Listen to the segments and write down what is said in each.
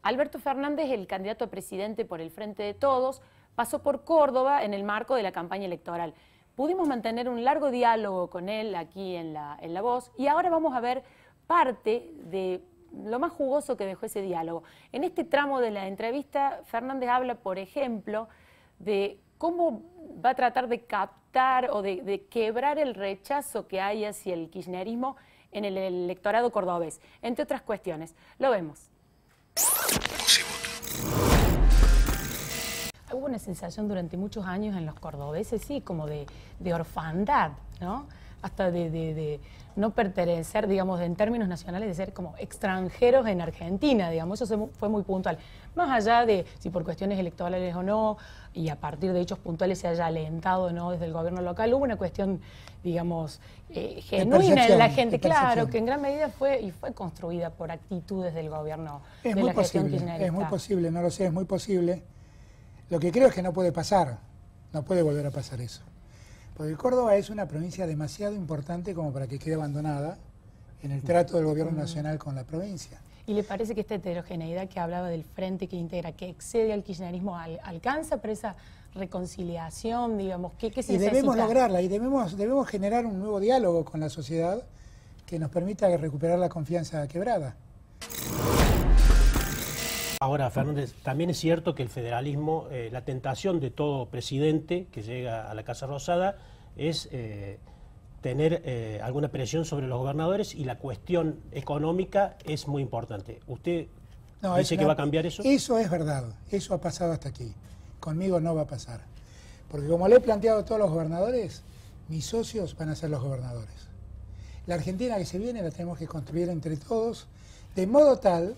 Alberto Fernández, el candidato a presidente por el Frente de Todos, pasó por Córdoba en el marco de la campaña electoral. Pudimos mantener un largo diálogo con él aquí en La Voz y ahora vamos a ver parte de lo más jugoso que dejó ese diálogo. En este tramo de la entrevista, Fernández habla, por ejemplo, de cómo va a tratar de captar o de quebrar el rechazo que hay hacia el kirchnerismo en el electorado cordobés, entre otras cuestiones. Lo vemos. Hubo una sensación durante muchos años en los cordobeses, sí, como de orfandad, ¿no? Hasta de no pertenecer, digamos, en términos nacionales, de ser como extranjeros en Argentina, digamos, eso fue muy puntual. Más allá de si por cuestiones electorales o no, y a partir de hechos puntuales se haya alentado o no desde el gobierno local, hubo una cuestión, digamos, genuina en la gente, claro, que en gran medida fue construida por actitudes del gobierno de la gestión kirchnerista. Es muy posible, no lo sé, es muy posible. Lo que creo es que no puede pasar, no puede volver a pasar eso. Porque Córdoba es una provincia demasiado importante como para que quede abandonada en el trato del gobierno nacional con la provincia. ¿Y le parece que esta heterogeneidad que hablaba del frente que integra, que excede al kirchnerismo, alcanza para esa reconciliación, digamos? ¿Qué se necesita? Y debemos lograrla, y debemos generar un nuevo diálogo con la sociedad que nos permita recuperar la confianza quebrada. Ahora, Fernández, también es cierto que el federalismo, la tentación de todo presidente que llega a la Casa Rosada es tener alguna presión sobre los gobernadores, y la cuestión económica es muy importante. ¿Usted dice que va a cambiar eso? Eso es verdad, eso ha pasado hasta aquí. Conmigo no va a pasar. Porque como le he planteado a todos los gobernadores, mis socios van a ser los gobernadores. La Argentina que se viene la tenemos que construir entre todos, de modo tal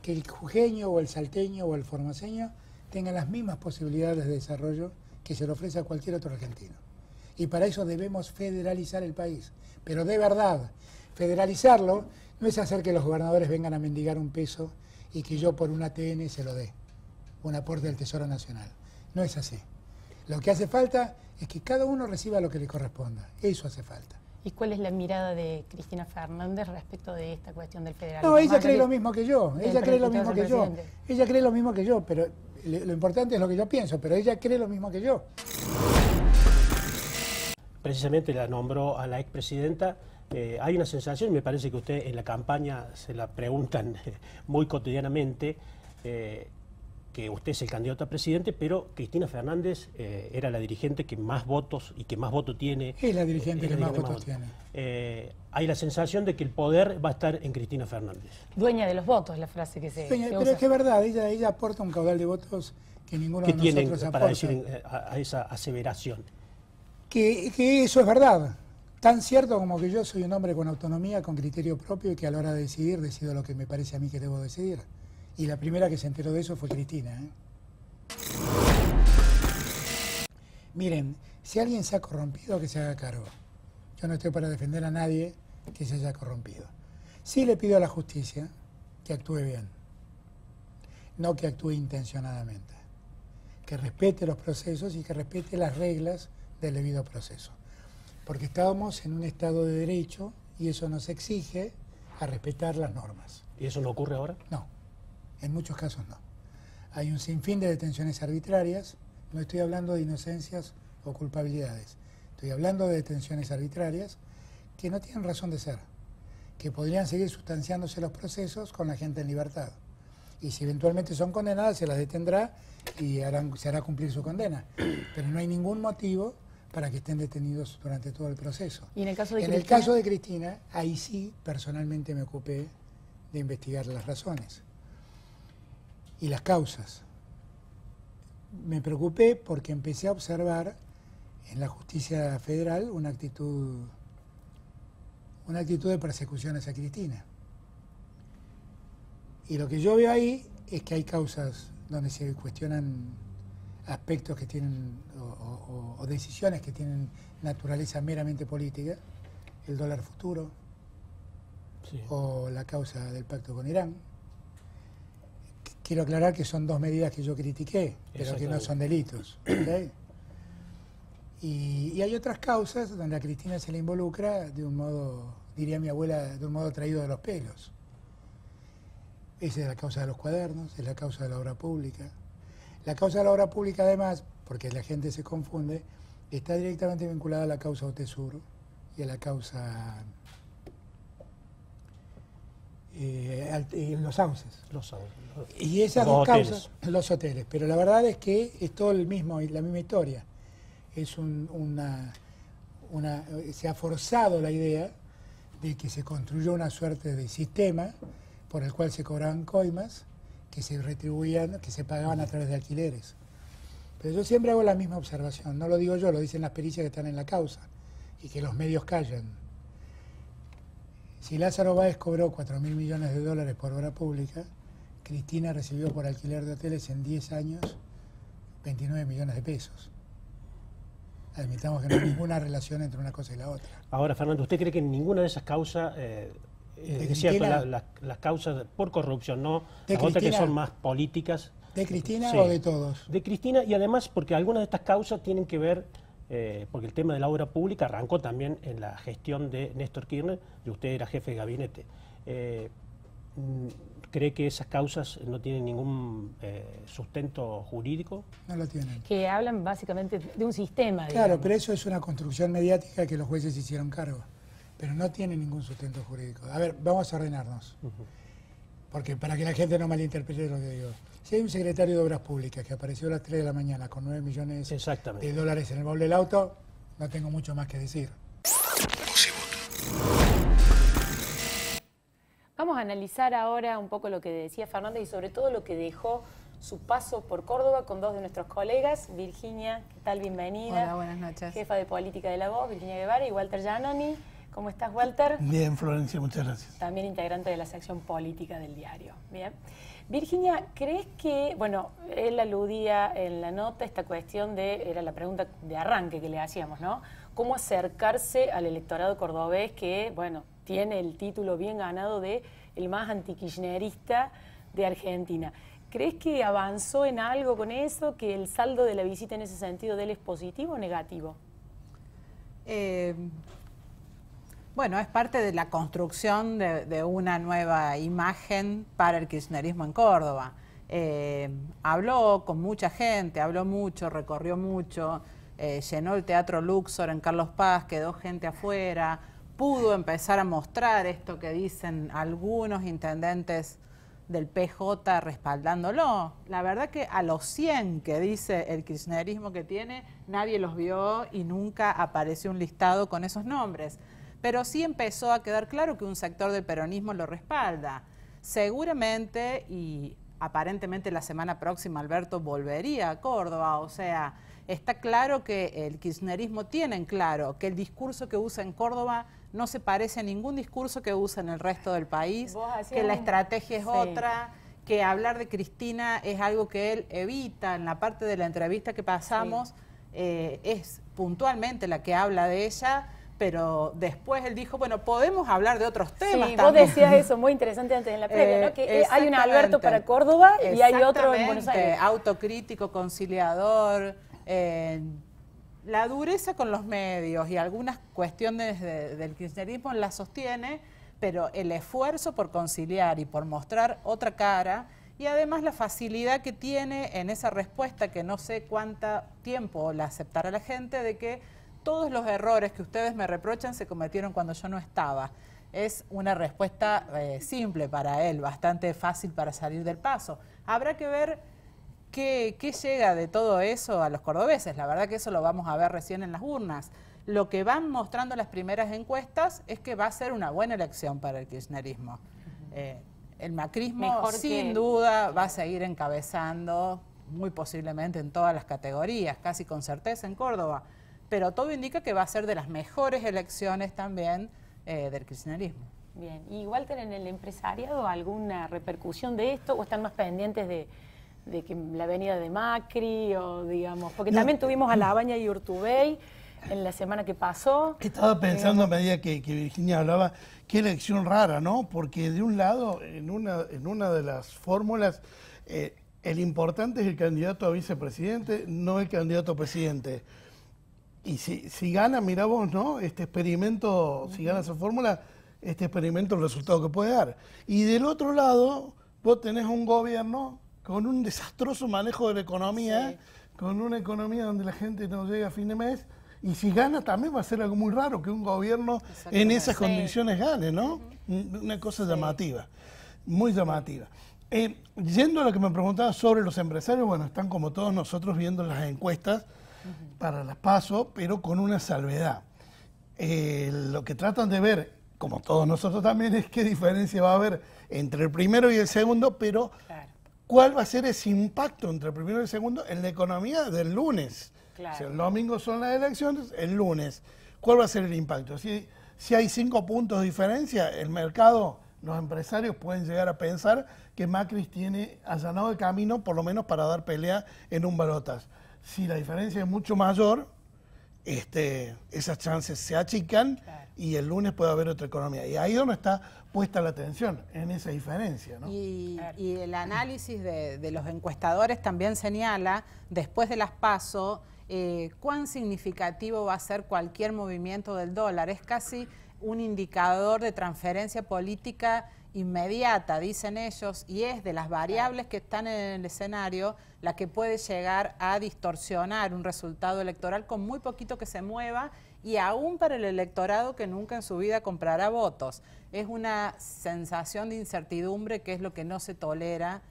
que el jujeño o el salteño o el formoseño tengan las mismas posibilidades de desarrollo que se le ofrece a cualquier otro argentino. Y para eso debemos federalizar el país. Pero de verdad, federalizarlo no es hacer que los gobernadores vengan a mendigar un peso y que yo por un ATN se lo dé, un aporte del Tesoro Nacional. No es así. Lo que hace falta es que cada uno reciba lo que le corresponda. Eso hace falta. ¿Y cuál es la mirada de Cristina Fernández respecto de esta cuestión del federalismo? No, ella cree lo mismo que yo, ella cree lo mismo que yo, ella cree lo mismo que yo, pero lo importante es lo que yo pienso, pero ella cree lo mismo que yo. Precisamente la nombró a la expresidenta. Hay una sensación, y me parece que usted en la campaña se la preguntan muy cotidianamente, que usted es el candidato a presidente, pero Cristina Fernández era la dirigente que más votos y que más votos tiene. Es la dirigente que más votos tiene. Hay la sensación de que el poder va a estar en Cristina Fernández. Dueña de los votos, la frase que se pero usa. es que es verdad, ella aporta un caudal de votos que ninguno de nosotros aporta. Para decir a esa aseveración? Que eso es verdad. Tan cierto como que yo soy un hombre con autonomía, con criterio propio, y que a la hora de decidir, decido lo que me parece a mí que debo decidir. Y la primera que se enteró de eso fue Cristina. Miren, si alguien se ha corrompido, que se haga cargo. Yo no estoy para defender a nadie que se haya corrompido. Sí le pido a la justicia que actúe bien, no que actúe intencionadamente. Que respete los procesos y que respete las reglas del debido proceso. Porque estamos en un Estado de Derecho y eso nos exige a respetar las normas. ¿Y eso no ocurre ahora? No. En muchos casos no. Hay un sinfín de detenciones arbitrarias, no estoy hablando de inocencias o culpabilidades, estoy hablando de detenciones arbitrarias que no tienen razón de ser, que podrían seguir sustanciándose los procesos con la gente en libertad. Y si eventualmente son condenadas, se las detendrá y se hará cumplir su condena. Pero no hay ningún motivo para que estén detenidos durante todo el proceso. ¿Y en el caso de Cristina? En el caso de Cristina, ahí sí personalmente me ocupé de investigar las razones y las causas. Me preocupé porque empecé a observar en la justicia federal una actitud de persecución hacia Cristina. Y lo que yo veo ahí es que hay causas donde se cuestionan aspectos que tienen o decisiones que tienen naturaleza meramente política, el dólar futuro, sí, o la causa del pacto con Irán. Quiero aclarar que son dos medidas que yo critiqué, pero que no son delitos. ¿Okay? Y hay otras causas donde a Cristina se le involucra de un modo, diría mi abuela, de un modo traído de los pelos. Esa es la causa de los cuadernos, es la causa de la obra pública. La causa de la obra pública, además, porque la gente se confunde, está directamente vinculada a la causa Otesur y a la causa los sauces. Y esas dos causas, los hoteles. Pero la verdad es que es todo la misma historia. Es se ha forzado la idea de que se construyó una suerte de sistema por el cual se cobraban coimas que se retribuían, que se pagaban a través de alquileres. Pero yo siempre hago la misma observación, no lo digo yo, lo dicen las pericias que están en la causa y que los medios callan. Si Lázaro Báez cobró 4.000 millones de dólares por obra pública, Cristina recibió por alquiler de hoteles en 10 años 29 millones de pesos. Admitamos que no hay ninguna relación entre una cosa y la otra. Ahora, Fernando, ¿usted cree que ninguna de esas causas, es cierto, las causas por corrupción, no las otras que son más políticas? ¿De Cristina sí, o de todos? De Cristina, y además porque algunas de estas causas tienen que ver, porque el tema de la obra pública arrancó también en la gestión de Néstor Kirchner, y usted era jefe de gabinete. ¿Cree que esas causas no tienen ningún sustento jurídico? No lo tienen. Que hablan básicamente de un sistema. Claro, digamos. pero eso es una construcción mediática que los jueces hicieron cargo, pero no tiene ningún sustento jurídico. A ver, vamos a ordenarnos, porque para que la gente no malinterprete lo que digo. Si hay un secretario de Obras Públicas que apareció a las 3 de la mañana con 9 millones de dólares en el baúl del auto, no tengo mucho más que decir. Vamos a analizar ahora un poco lo que decía Fernando y sobre todo lo que dejó su paso por Córdoba con dos de nuestros colegas. Virginia, ¿qué tal? Bienvenida. Hola, buenas noches. Jefa de Política de La Voz, Virginia Guevara, y Walter Giannoni. ¿Cómo estás, Walter? Bien, Florencia, muchas gracias. También integrante de la sección política del diario. Bien. Virginia, ¿crees que, bueno, él aludía en la nota esta cuestión de, era la pregunta de arranque que le hacíamos, ¿no? ¿Cómo acercarse al electorado cordobés que, bueno, tiene el título bien ganado de el más antikirchnerista de Argentina? ¿Crees que avanzó en algo con eso, que el saldo de la visita en ese sentido de él es positivo o negativo? Bueno, es parte de la construcción de una nueva imagen para el kirchnerismo en Córdoba. Habló con mucha gente, habló mucho, recorrió mucho, llenó el Teatro Luxor en Carlos Paz, quedó gente afuera, pudo empezar a mostrar esto que dicen algunos intendentes del PJ respaldándolo. La verdad que a los 100 que dice el kirchnerismo que tiene, nadie los vio y nunca apareció un listado con esos nombres. Pero sí empezó a quedar claro que un sector del peronismo lo respalda. Seguramente y aparentemente la semana próxima Alberto volvería a Córdoba, o sea, está claro que el kirchnerismo tiene en claro que el discurso que usa en Córdoba no se parece a ningún discurso que usa en el resto del país, que la estrategia es otra, que hablar de Cristina es algo que él evita. En la parte de la entrevista que pasamos, es puntualmente la que habla de ella, pero después él dijo, bueno, podemos hablar de otros temas sí, también. Vos decías eso muy interesante antes en la previa, ¿no? Que hay un Alberto para Córdoba y hay otro en Buenos Aires. Autocrítico, conciliador, la dureza con los medios y algunas cuestiones del kirchnerismo la sostiene, pero el esfuerzo por conciliar y por mostrar otra cara, y además la facilidad que tiene en esa respuesta, que no sé cuánto tiempo la aceptará la gente, de que todos los errores que ustedes me reprochan se cometieron cuando yo no estaba. Es una respuesta simple para él, bastante fácil para salir del paso. Habrá que ver qué llega de todo eso a los cordobeses. La verdad que eso lo vamos a ver recién en las urnas. Lo que van mostrando las primeras encuestas es que va a ser una buena elección para el kirchnerismo. El macrismo sin duda va a seguir encabezando, muy posiblemente en todas las categorías, casi con certeza en Córdoba. Pero todo indica que va a ser de las mejores elecciones también del kirchnerismo. Bien, ¿y Walter, en el empresariado alguna repercusión de esto o están más pendientes de que la venida de Macri o digamos, porque también tuvimos a Labaña y Urtubey en la semana que pasó? Estaba pensando a medida que Virginia hablaba, qué elección rara, ¿no? Porque de un lado, en una de las fórmulas, el importante es el candidato a vicepresidente, no el candidato a presidente. Y si gana, mira vos, ¿no? Este experimento, si gana esa fórmula, este experimento, el resultado que puede dar. Y del otro lado, vos tenés un gobierno con un desastroso manejo de la economía, Sí. con una economía donde la gente no llega a fin de mes, y si gana también va a ser algo muy raro que un gobierno en esas Sí. condiciones gane, ¿no? Una cosa llamativa, muy llamativa. Yendo a lo que me preguntaba sobre los empresarios, bueno, están como todos nosotros viendo las encuestas para las PASO, pero con una salvedad. Lo que tratan de ver, como todos nosotros también, es qué diferencia va a haber entre el primero y el segundo, pero Claro. cuál va a ser ese impacto entre el primero y el segundo en la economía del lunes. Claro. Si el domingo son las elecciones, el lunes, ¿cuál va a ser el impacto? Si hay 5 puntos de diferencia, el mercado, los empresarios pueden llegar a pensar que Macri tiene allanado el camino, por lo menos para dar pelea en un balotaje. Si la diferencia es mucho mayor, esas chances se achican, Claro. y el lunes puede haber otra economía. Y ahí es donde está puesta la atención, en esa diferencia, ¿no? Y el análisis de los encuestadores también señala, después de las PASO, cuán significativo va a ser cualquier movimiento del dólar. Es casi un indicador de transferencia política inmediata, dicen ellos, y es de las variables que están en el escenario la que puede llegar a distorsionar un resultado electoral con muy poquito que se mueva, y aún para el electorado que nunca en su vida comprará votos. Es una sensación de incertidumbre que es lo que no se tolera,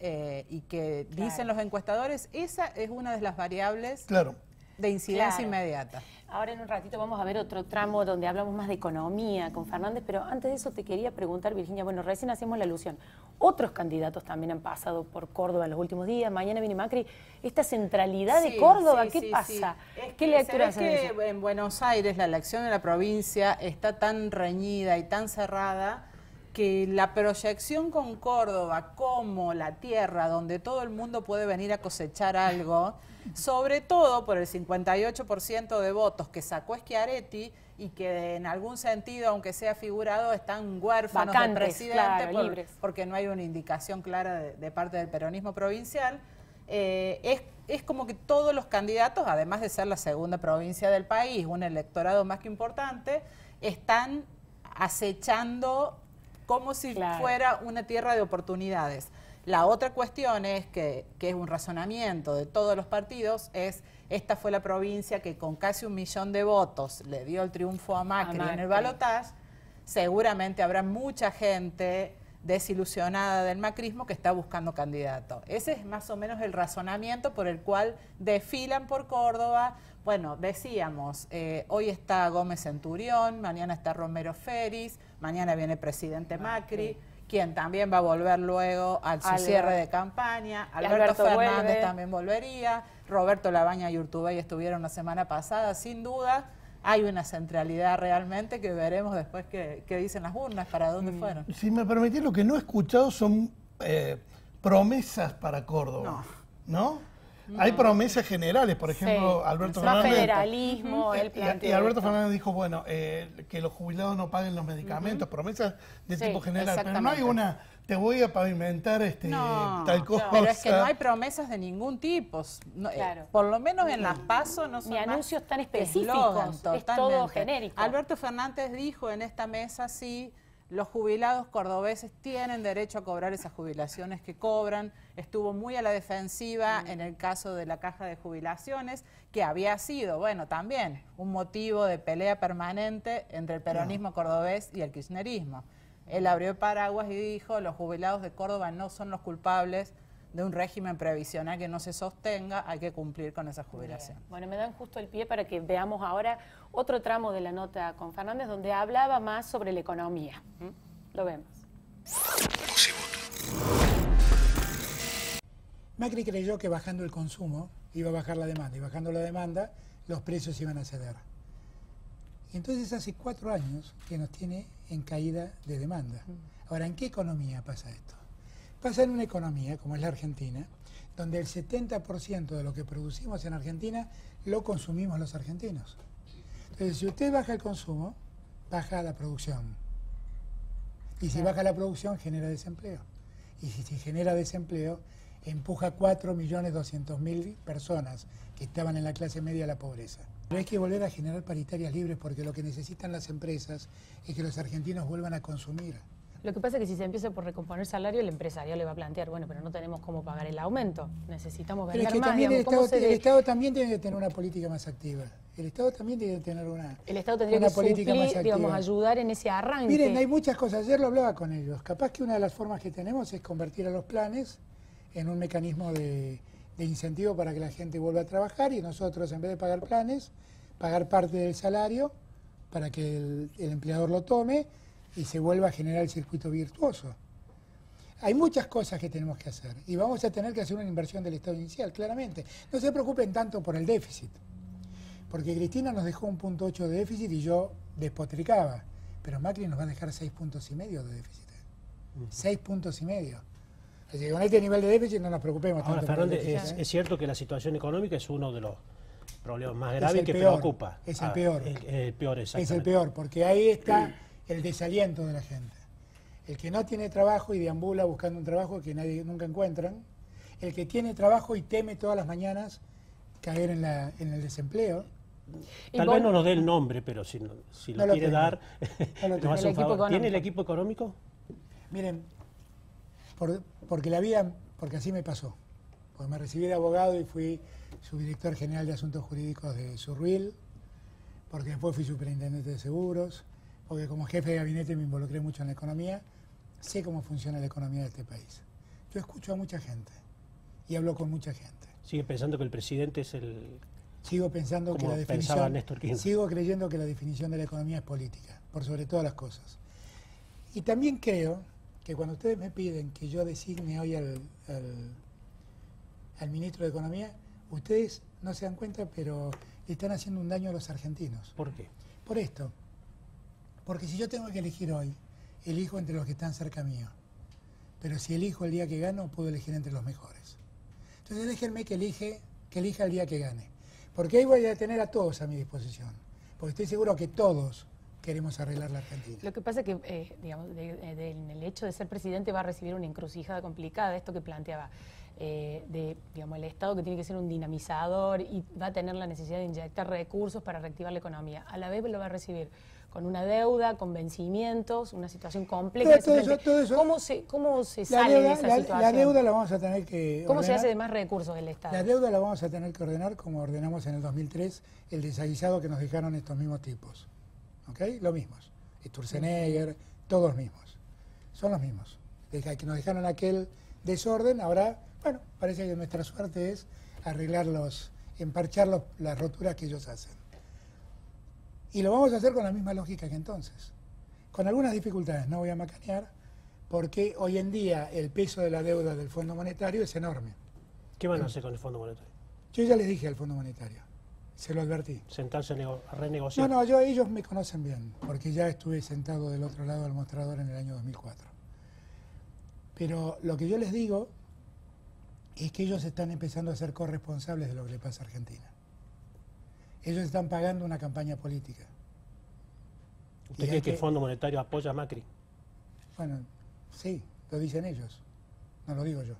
y que dicen los encuestadores, esa es una de las variables Claro. de incidencia Claro. inmediata. Ahora en un ratito vamos a ver otro tramo donde hablamos más de economía con Fernández, pero antes de eso te quería preguntar, Virginia, bueno, recién hacemos la alusión. Otros candidatos también han pasado por Córdoba en los últimos días, mañana viene Macri. ¿Esta centralidad de Sí, Córdoba, sí, qué sí, pasa? sí. Es ¿Qué que lectura ¿sabés hacen de eso? que en Buenos Aires la elección en la provincia está tan reñida y tan cerrada que la proyección con Córdoba como la tierra donde todo el mundo puede venir a cosechar algo, sobre todo por el 58% de votos que sacó Schiaretti y que en algún sentido, aunque sea figurado, están huérfanos de Vacantes, presidente claro, libres. porque no hay una indicación clara de parte del peronismo provincial. Es como que todos los candidatos, además de ser la segunda provincia del país, un electorado más que importante, están acechando como si Claro. fuera una tierra de oportunidades. La otra cuestión es que es un razonamiento de todos los partidos, esta fue la provincia que con casi 1 millón de votos le dio el triunfo a Macri en el balotaje. Seguramente habrá mucha gente desilusionada del macrismo que está buscando candidato. Ese es más o menos el razonamiento por el cual desfilan por Córdoba. Bueno, decíamos, hoy está Gómez Centurión, mañana está Romero Feris, mañana viene el presidente Macri, quien también va a volver luego al su cierre de campaña. Alberto Fernández vuelve. también volvería, Roberto Labaña y Urtubey estuvieron la semana pasada, sin duda. Hay una centralidad realmente que veremos después qué dicen las urnas, para dónde fueron. Si me permitís, lo que no he escuchado son promesas para Córdoba, ¿no? Hay promesas generales, por ejemplo, Sí. Alberto Más Fernández. federalismo, él Y planteó Alberto esto. Fernández dijo, bueno, que los jubilados no paguen los medicamentos, promesas de Sí, tipo general, pero no hay exactamente. una, te voy a pavimentar No, tal cosa. pero es que no hay promesas de ningún tipo. No, Claro. por lo menos en las PASO no son Ni más anuncios tan que específicos, eslogan, es todo totalmente. genérico. Alberto Fernández dijo en esta mesa, sí, los jubilados cordobeses tienen derecho a cobrar esas jubilaciones que cobran. Estuvo muy a la defensiva en el caso de la caja de jubilaciones, que había sido, bueno, también un motivo de pelea permanente entre el peronismo cordobés y el kirchnerismo. Él abrió el paraguas y dijo, los jubilados de Córdoba no son los culpables de un régimen previsional que no se sostenga, hay que cumplir con esa jubilación. Bueno, me dan justo el pie para que veamos ahora otro tramo de la nota con Fernández donde hablaba más sobre la economía. Lo vemos. Macri creyó que bajando el consumo iba a bajar la demanda, y bajando la demanda los precios iban a ceder. Y entonces hace 4 años que nos tiene en caída de demanda. Ahora, ¿en qué economía pasa esto? Pasa en una economía como es la Argentina, donde el 70% de lo que producimos en Argentina lo consumimos los argentinos. Entonces, si usted baja el consumo, baja la producción. Y si baja la producción, genera desempleo. Y si genera desempleo, empuja 4.200.000 personas que estaban en la clase media a la pobreza. Pero hay que volver a generar paritarias libres porque lo que necesitan las empresas es que los argentinos vuelvan a consumir. Lo que pasa es que si se empieza por recomponer salario, el empresario le va a plantear, bueno, pero no tenemos cómo pagar el aumento, necesitamos Pero vender es que más. también Digamos, el Estado también tiene que tener una política más activa. El Estado también tiene que tener el Estado tendría que suplir, digamos, ayudar en ese arranque. Miren, hay muchas cosas. Ayer lo hablaba con ellos. Capaz que una de las formas que tenemos es convertir a los planes en un mecanismo de incentivo para que la gente vuelva a trabajar y nosotros, en vez de pagar planes, pagar parte del salario para que el empleador lo tome y se vuelva a generar el circuito virtuoso. Hay muchas cosas que tenemos que hacer y vamos a tener que hacer una inversión del Estado inicial, claramente. No se preocupen tanto por el déficit, porque Cristina nos dejó 1,8 de déficit y yo despotricaba, pero Macri nos va a dejar 6,5 puntos de déficit. 6,5 puntos. Así que con este nivel de déficit no nos preocupemos Ahora, tanto. Ahora, Fernández, es cierto que la situación económica es uno de los problemas más graves que preocupa. Es el peor. El peor, exactamente. Es el peor, porque ahí está el desaliento de la gente. El que no tiene trabajo y deambula buscando un trabajo que nadie nunca encuentran. El que tiene trabajo y teme todas las mañanas caer en el desempleo. Tal vez no nos dé el nombre, pero si lo quiere dar, nos hace un favor. ¿Tiene el equipo económico? Miren, porque así me pasó. Porque me recibí de abogado y fui subdirector general de Asuntos Jurídicos de Surruil, porque después fui superintendente de seguros, porque como jefe de gabinete me involucré mucho en la economía, sé cómo funciona la economía de este país. Yo escucho a mucha gente y hablo con mucha gente. ¿Sigue pensando que el presidente es el...? Sigo pensando que la definición, sigo creyendo que la definición de la economía es política, por sobre todas las cosas. Y también creo que cuando ustedes me piden que yo designe hoy al ministro de Economía, ustedes no se dan cuenta, pero le están haciendo un daño a los argentinos. ¿Por qué? Por esto. Porque si yo tengo que elegir hoy, elijo entre los que están cerca mío. Pero si elijo el día que gano, puedo elegir entre los mejores. Entonces déjenme que elija el día que gane. Porque ahí voy a tener a todos a mi disposición. Porque estoy seguro que todos queremos arreglar la Argentina. Lo que pasa es que, digamos, en el hecho de ser presidente va a recibir una encrucijada complicada, esto que planteaba, digamos, el Estado que tiene que ser un dinamizador y va a tener la necesidad de inyectar recursos para reactivar la economía. A la vez lo va a recibir con una deuda, con vencimientos, una situación compleja. Todo eso. ¿Cómo se sale de esa situación? La deuda la vamos a tener que ¿Cómo se hace de más recursos del Estado? La deuda la vamos a tener que ordenar como ordenamos en el 2003 el desaguisado que nos dejaron estos mismos tipos. ¿Ok? Los mismos. Sturzenegger, todos los mismos. Son los mismos. Que nos dejaron aquel desorden, ahora, bueno, parece que nuestra suerte es emparchar las roturas que ellos hacen. Y lo vamos a hacer con la misma lógica que entonces. Con algunas dificultades, no voy a macanear, porque hoy en día el peso de la deuda del Fondo Monetario es enorme. ¿Qué van a hacer con el Fondo Monetario? Yo ya les dije al Fondo Monetario, se lo advertí. ¿Sentarse a renegociar? No, ellos me conocen bien, porque ya estuve sentado del otro lado del mostrador en el año 2004. Pero lo que yo les digo es que ellos están empezando a ser corresponsables de lo que le pasa a Argentina. Ellos están pagando una campaña política. ¿Usted cree que el Fondo Monetario apoya a Macri? Bueno, sí, lo dicen ellos, no lo digo yo.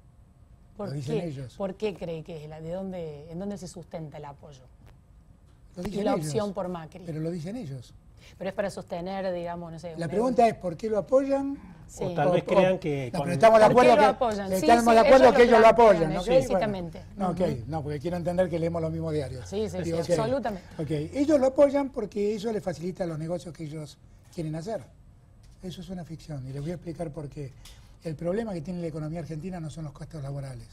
Lo dicen ellos. ¿Por qué cree que es? ¿En dónde se sustenta el apoyo? Lo dicen y la ellos, opción por Macri. Pero lo dicen ellos. Pero es para sostener, digamos, no sé... La pregunta es ¿por qué lo apoyan? Sí. O tal vez crean que... No, pero estamos de acuerdo que ellos lo apoyan, ¿no? Explícitamente. Bueno, no, porque quiero entender que leemos los mismos diarios. Sí, absolutamente. Ellos lo apoyan porque eso les facilita los negocios que ellos quieren hacer. Eso es una ficción y les voy a explicar por qué. El problema que tiene la economía argentina no son los costos laborales,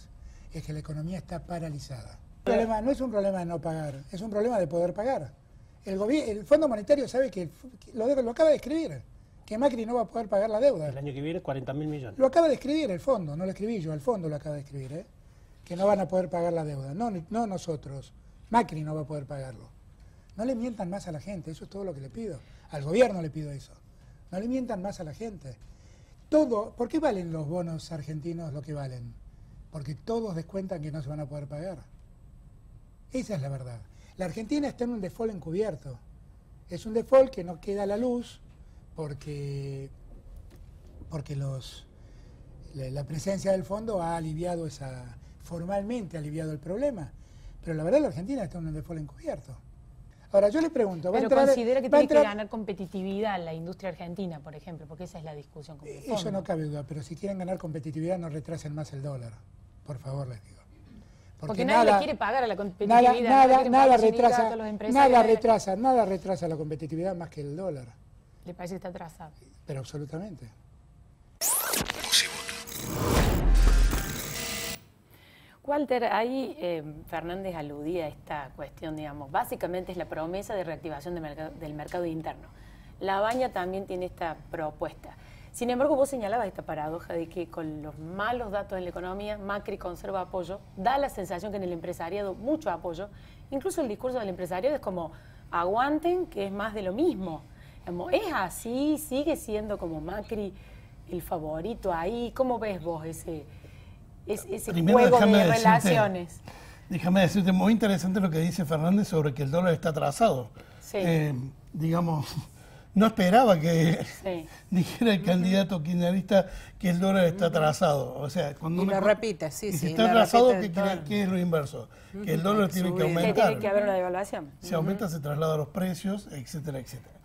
es que la economía está paralizada. El problema no es un problema de no pagar, es un problema de poder pagar. El Fondo Monetario sabe que lo acaba de escribir, que Macri no va a poder pagar la deuda. El año que viene 40.000 millones. Lo acaba de escribir el fondo, no lo escribí yo, el fondo lo acaba de escribir, que no van a poder pagar la deuda. No nosotros, Macri no va a poder pagarlo. No le mientan más a la gente, eso es todo lo que le pido. Al gobierno le pido eso. No le mientan más a la gente. ¿Por qué valen los bonos argentinos lo que valen? Porque todos descuentan que no se van a poder pagar. Esa es la verdad. La Argentina está en un default encubierto. Es un default que no queda a la luz porque la presencia del fondo ha aliviado formalmente ha aliviado el problema. Pero la verdad la Argentina está en un default encubierto. Ahora, yo le pregunto, Pero considera que tiene que ganar competitividad la industria argentina, por ejemplo, porque esa es la discusión con el fondo. Eso no cabe duda, pero si quieren ganar competitividad no retrasen más el dólar, por favor les digo. Porque nadie le quiere pagar a la competitividad. Nada retrasa la competitividad más que el dólar. ¿Le parece que está atrasado? Pero absolutamente. Walter, ahí Fernández aludía a esta cuestión, digamos, básicamente es la promesa de reactivación del mercado interno. La Baña también tiene esta propuesta. Sin embargo, vos señalabas esta paradoja de que con los malos datos en la economía, Macri conserva apoyo, da la sensación que en el empresariado mucho apoyo, incluso el discurso del empresariado es como, aguanten que es más de lo mismo. ¿Es así? ¿Sigue siendo como Macri el favorito ahí? ¿Cómo ves vos ese juego de relaciones? Déjame decirte, muy interesante lo que dice Fernández sobre que el dólar está atrasado. Sí. Digamos, no esperaba que dijera el candidato kirchnerista que el dólar está atrasado. O sea, cuando y lo repite, sí. Si está atrasado, ¿qué es lo inverso? Que el dólar tiene que aumentar. Que tiene que haber una devaluación. Si aumenta, se traslada a los precios, etcétera, etcétera.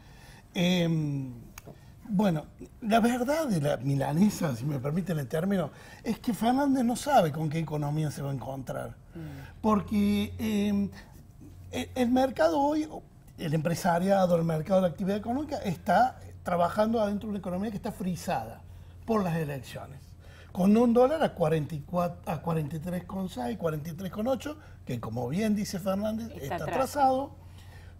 Bueno, la verdad de la milanesa, si me permiten el término, es que Fernández no sabe con qué economía se va a encontrar. Porque el mercado hoy, el empresariado, el mercado de la actividad económica, está trabajando adentro de una economía que está frisada por las elecciones. Con un dólar a 43,6, 43,8, que como bien dice Fernández, está atrasado,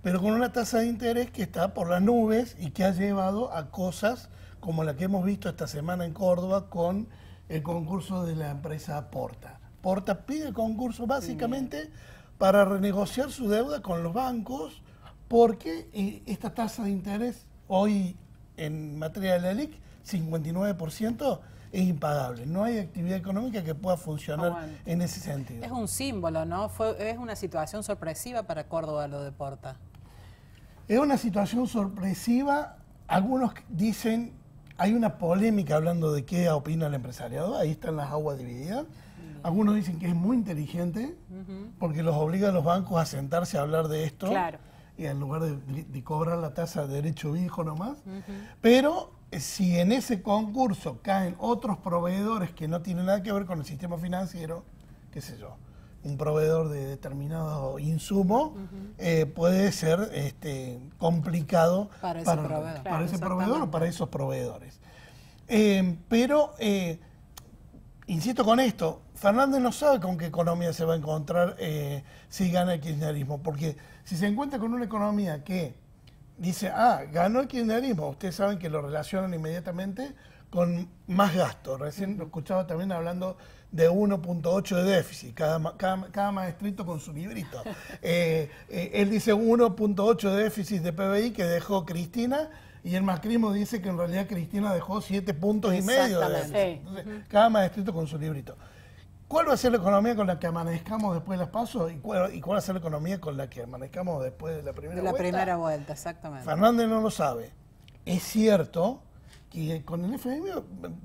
pero con una tasa de interés que está por las nubes y que ha llevado a cosas como la que hemos visto esta semana en Córdoba con el concurso de la empresa Porta. Porta pide concurso básicamente para renegociar su deuda con los bancos porque esta tasa de interés hoy en materia de la LELIQ, 59%, es impagable. No hay actividad económica que pueda funcionar en ese sentido. Es un símbolo, ¿no? Es una situación sorpresiva para Córdoba lo de Porta. Es una situación sorpresiva. Algunos dicen, hay una polémica hablando de qué opina el empresariado, ahí están las aguas divididas. Algunos dicen que es muy inteligente porque los obliga a los bancos a sentarse a hablar de esto. Claro. Y en lugar de cobrar la tasa de derecho viejo nomás. Pero si en ese concurso caen otros proveedores que no tienen nada que ver con el sistema financiero, qué sé yo, un proveedor de determinado insumo, puede ser complicado para ese proveedor o para esos proveedores. Pero, insisto con esto, Fernández no sabe con qué economía se va a encontrar si gana el kirchnerismo, porque si se encuentra con una economía que dice, ganó el kirchnerismo, ustedes saben que lo relacionan inmediatamente con más gasto. Recién lo escuchaba también hablando de 1.8 de déficit, cada maestrito con su librito. Él dice 1.8 de déficit de PBI que dejó Cristina, y el macrismo dice que en realidad Cristina dejó 7 puntos y medio de déficit. Entonces, cada maestrito con su librito. ¿Cuál va a ser la economía con la que amanezcamos después de las PASO? ¿Y cuál va a ser la economía con la que amanezcamos después de la primera vuelta? Primera vuelta, exactamente. Fernández no lo sabe. Es cierto que con el FMI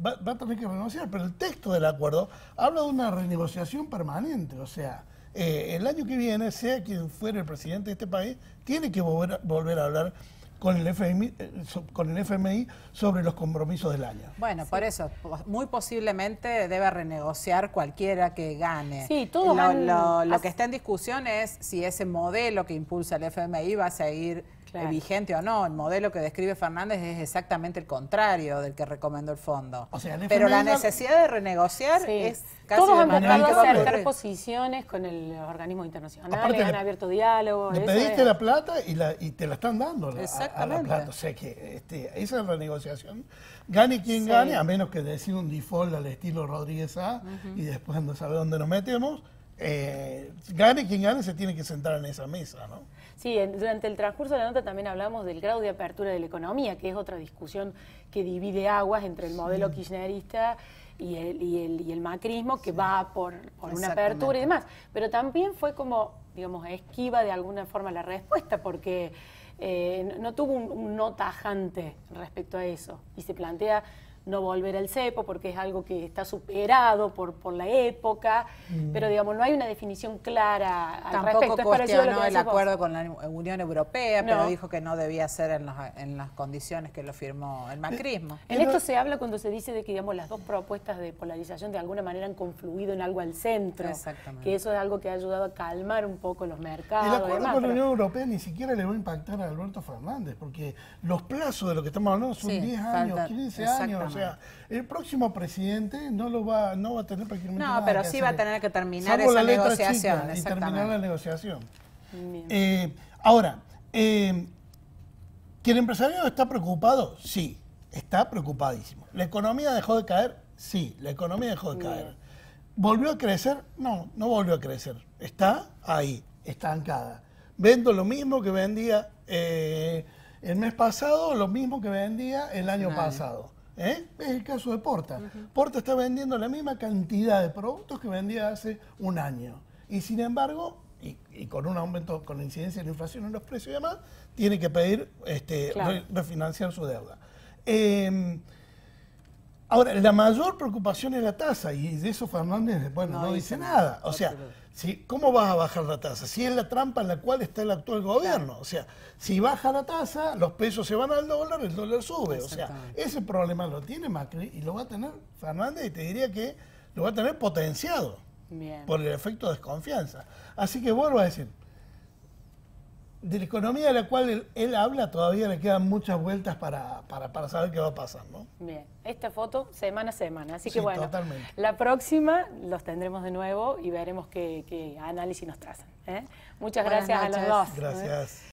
va a tener que renegociar, pero el texto del acuerdo habla de una renegociación permanente. O sea, el año que viene, sea quien fuera el presidente de este país, tiene que volver a hablar con el FMI sobre los compromisos del año. Bueno, por eso, muy posiblemente debe renegociar cualquiera que gane. Sí, todos lo que está en discusión es si ese modelo que impulsa el FMI va a seguir vigente o no. El modelo que describe Fernández es exactamente el contrario del que recomendó el fondo. O sea, el pero la necesidad de renegociar es casi todos han manera buscado acercar posiciones con los organismos internacionales, aparte, han abierto diálogo. Le pediste la plata y te la están dando. Exactamente. A la plata. O sea que esa renegociación, gane quien gane, a menos que decida un default al estilo Rodríguez A, y después no sabe dónde nos metemos, gane quien gane, se tiene que sentar en esa mesa, ¿no? Sí, durante el transcurso de la nota también hablamos del grado de apertura de la economía, que es otra discusión que divide aguas entre el modelo kirchnerista y el macrismo, que va por una apertura y demás. Pero también fue como, digamos, esquiva de alguna forma la respuesta, porque no tuvo un no tajante respecto a eso. Y se plantea no volver al cepo porque es algo que está superado por la época, pero digamos, no hay una definición clara al Tampoco respecto. Es parecido a lo que cuestionó el decís vos. acuerdo con la Unión Europea, pero No. dijo que no debía ser en las condiciones que lo firmó el macrismo. En esto se habla cuando se dice de que, digamos, las dos propuestas de polarización de alguna manera han confluido en algo al centro. Exactamente. Que eso es algo que ha ayudado a calmar un poco los mercados. El acuerdo y demás, con la pero- Unión Europea ni siquiera le va a impactar a Alberto Fernández, porque los plazos de lo que estamos hablando son Sí, 10 años, falta- 15 años. O exactamente. sea, el próximo presidente no va a tener prácticamente No, nada pero que sí hacer. va a tener que terminar Salvo esa la letra negociación, chica y exactamente. terminar la negociación. Bien. Ahora, ¿que el empresariado está preocupado? Sí, está preocupadísimo. ¿La economía dejó de caer? Sí, la economía dejó de caer. ¿Volvió a crecer? No, no volvió a crecer. Está ahí, estancada. Vendo lo mismo que vendía el mes pasado, lo mismo que vendía el año pasado. Es el caso de Porta. Porta está vendiendo la misma cantidad de productos que vendía hace un año. Y sin embargo, y con un aumento, con la incidencia de la inflación en los precios y demás, tiene que pedir Claro. refinanciar su deuda. Ahora, la mayor preocupación es la tasa, y de eso Fernández, bueno, no dice nada. O sea, ¿cómo vas a bajar la tasa? Si es la trampa en la cual está el actual gobierno. O sea, si baja la tasa, los pesos se van al dólar, el dólar sube. O sea, ese problema lo tiene Macri y lo va a tener Fernández, y te diría que lo va a tener potenciado Bien. por el efecto de desconfianza. Así que vuelvo a decir, de la economía de la cual él habla todavía le quedan muchas vueltas para saber qué va a pasar, ¿no? Bien, esta foto semana a semana, así Sí, que bueno, totalmente. la próxima los tendremos de nuevo y veremos qué análisis nos trazan. Muchas Buenas gracias a los noches. dos. Gracias.